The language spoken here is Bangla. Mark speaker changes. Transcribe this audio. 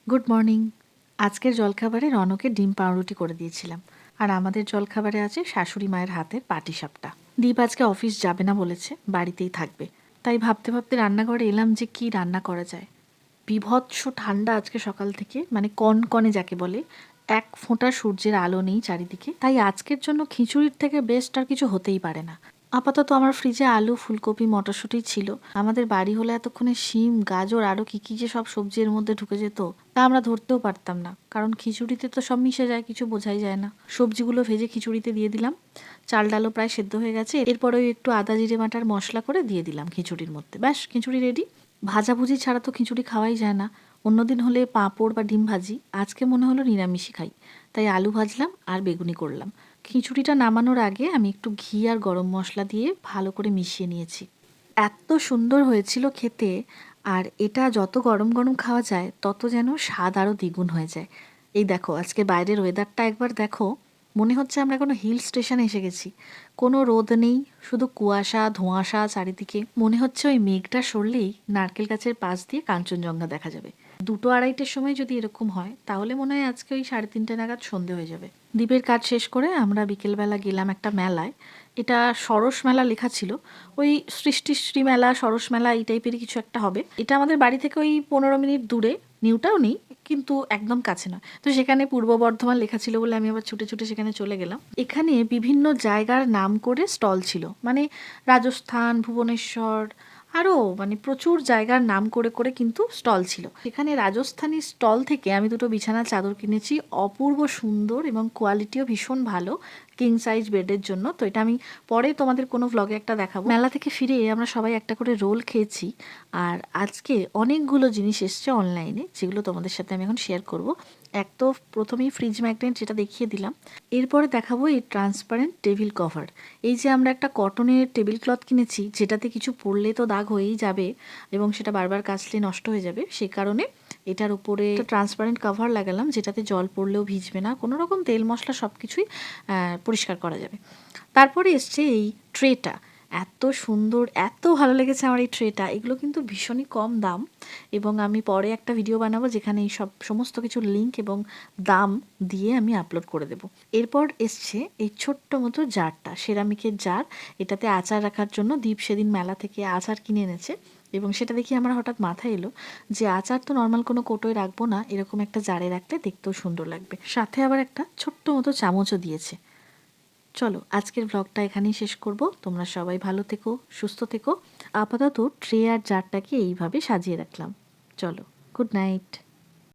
Speaker 1: Good morning. আজকের জলখাবারে রনকে ডিম পাউরুটি করে দিয়েছিলাম। আর আমাদের জলখাবারে আছে শাশুড়ি মায়ের হাতের পাটিসাপটা। দীপ আজকে অফিস যাবে না বলেছে, বাড়িতেই থাকবে। তাই ভাবতে ভাবতে রান্নাঘরে এলাম যে কি রান্না করা যায়। বীভৎস ঠান্ডা আজকে সকাল থেকে, মানে কনকনে যাকে বলে। এক ফোঁটা সূর্যের আলো নেই চারিদিকে। তাই আজকের জন্য খিচুড়ির থেকে বেস্ট আর কিছু হতেই পারে না। আপাতত আমার ফ্রিজে আলু, ফুলকপি, মটরশুঁটি ছিল। আমাদের বাড়ি হলে এতক্ষণে শিম, গাজর আরও কী কী যে সব সবজি এর মধ্যে ঢুকে যেত, তা আমরা ধরতেও পারতাম না। কারণ খিচুড়িতে তো সব মিশে যায়, কিছু বোঝাই যায় না। সবজিগুলো ভেজে খিচুড়িতে দিয়ে দিলাম। চাল ডালও প্রায় সেদ্ধ হয়ে গেছে। এরপরে ওই একটু আদা জিরে বাটার মশলা করে দিয়ে দিলাম খিচুড়ির মধ্যে। ব্যাস, খিচুড়ি রেডি। ভাজাভুজি ছাড়া তো খিচুড়ি খাওয়াই যায় না। অন্যদিন হলে পাঁপড় বা ডিম ভাজি, আজকে মনে হলো নিরামিষই খাই। তাই আলু ভাজলাম আর বেগুনি করলাম। খিচুড়িটা নামানোর আগে আমি একটু ঘি আর গরম মশলা দিয়ে ভালো করে মিশিয়ে নিয়েছি। এত সুন্দর হয়েছিল খেতে। আর এটা যত গরম গরম খাওয়া যায় তত যেন স্বাদ আরও দ্বিগুণ হয়ে যায়। এই দেখো, আজকে বাইরের ওয়েদারটা একবার দেখো। মনে হচ্ছে আমরা কোনো হিল স্টেশনে এসে গেছি। কোনো রোদ নেই, শুধু কুয়াশা ধোঁয়াশা চারিদিকে। মনে হচ্ছে ওই মেঘটা সরলেই নারকেল গাছের পাশ দিয়ে কাঞ্চনজঙ্ঘা দেখা যাবে। 2-2:30-টের সময় যদি এরকম হয় তাহলে মনে হয় আজকে ওই 3:30 নাগাদ সন্ধে হয়ে যাবে। দ্বীপের কাজ শেষ করে আমরা বিকেলবেলা গেলাম একটা মেলায়। এটা সরস মেলা লেখা ছিল। ওই সৃষ্টিশ্রী মেলা, সরস মেলা এই টাইপেরই কিছু একটা হবে। এটা আমাদের বাড়ি থেকে ওই 15 মিনিট দূরে। নিউটাও নেই, কিন্তু একদম কাছে নয়। তো সেখানে পূর্ব বর্ধমান লেখা ছিল বলে আমি আবার ছুটে ছুটে সেখানে চলে গেলাম। এখানে বিভিন্ন জায়গার নাম করে স্টল ছিল, মানে রাজস্থান, ভুবনেশ্বর, আরও মানে প্রচুর জায়গার নাম করে করে কিন্তু স্টল ছিল। এখানে রাজস্থানী স্টল থেকে আমি দুটো বিছানার চাদর কিনেছি, অপূর্ব সুন্দর এবং কোয়ালিটিও ভীষণ ভালো, কিং সাইজ বেডের জন্য। তো এটা আমি পরে তোমাদের কোনো ভ্লগে একটা দেখাবো। মেলা থেকে ফিরে আমরা সবাই একটা করে রোল খেয়েছি। আর আজকে অনেকগুলো জিনিস এসছে অনলাইনে, যেগুলো তোমাদের সাথে আমি এখন শেয়ার করব। এক তো প্রথমেই ফ্রিজ ম্যাগনেট, যেটা দেখিয়ে দিলাম। এরপরে দেখাবো এই ট্রান্সপারেন্ট টেবিল কভার। এই যে আমরা একটা কটনের টেবিল ক্লথ কিনেছি, যেটাতে কিছু পড়লে তো দাগ হয়েই যাবে এবং সেটা বারবার কাচলে নষ্ট হয়ে যাবে, সে কারণে এটার উপরে একটা ট্রান্সপারেন্ট কভার লাগালাম, যেটাতে জল পড়লেও ভিজবে না, কোনো রকম তেল মশলা সব কিছুই পরিষ্কার করা যাবে। তারপরে এসছে এই ট্রেটা। এত সুন্দর, এত ভালো লেগেছে আমার এই ট্রেটা। এগুলো কিন্তু ভীষণই কম দাম, এবং আমি পরে একটা ভিডিও বানাবো যেখানে এই সমস্ত কিছুর লিঙ্ক এবং দাম দিয়ে আমি আপলোড করে দেবো। এরপর এসছে এই ছোট্ট মতো জারটা, সেরামিকের জার। এটাতে আচার রাখার জন্য দীপ সেদিন মেলা থেকে আচার কিনে এনেছে, এবং সেটা দেখি আমার হঠাৎ মাথায় এলো যে আচার তো নর্মাল কোনো কৌটোয় রাখবো না, এরকম একটা জারে রাখলে দেখতেও সুন্দর লাগবে। সাথে আবার একটা ছোট্ট মতো চামচও দিয়েছে। চলো, আজকের ব্লগটা এখানেই শেষ করব। তোমরা সবাই ভালো থেকো, সুস্থ থেকো। আপাতত ট্রে আর জারটাকে এইভাবে সাজিয়ে রাখলাম। চলো, গুড নাইট।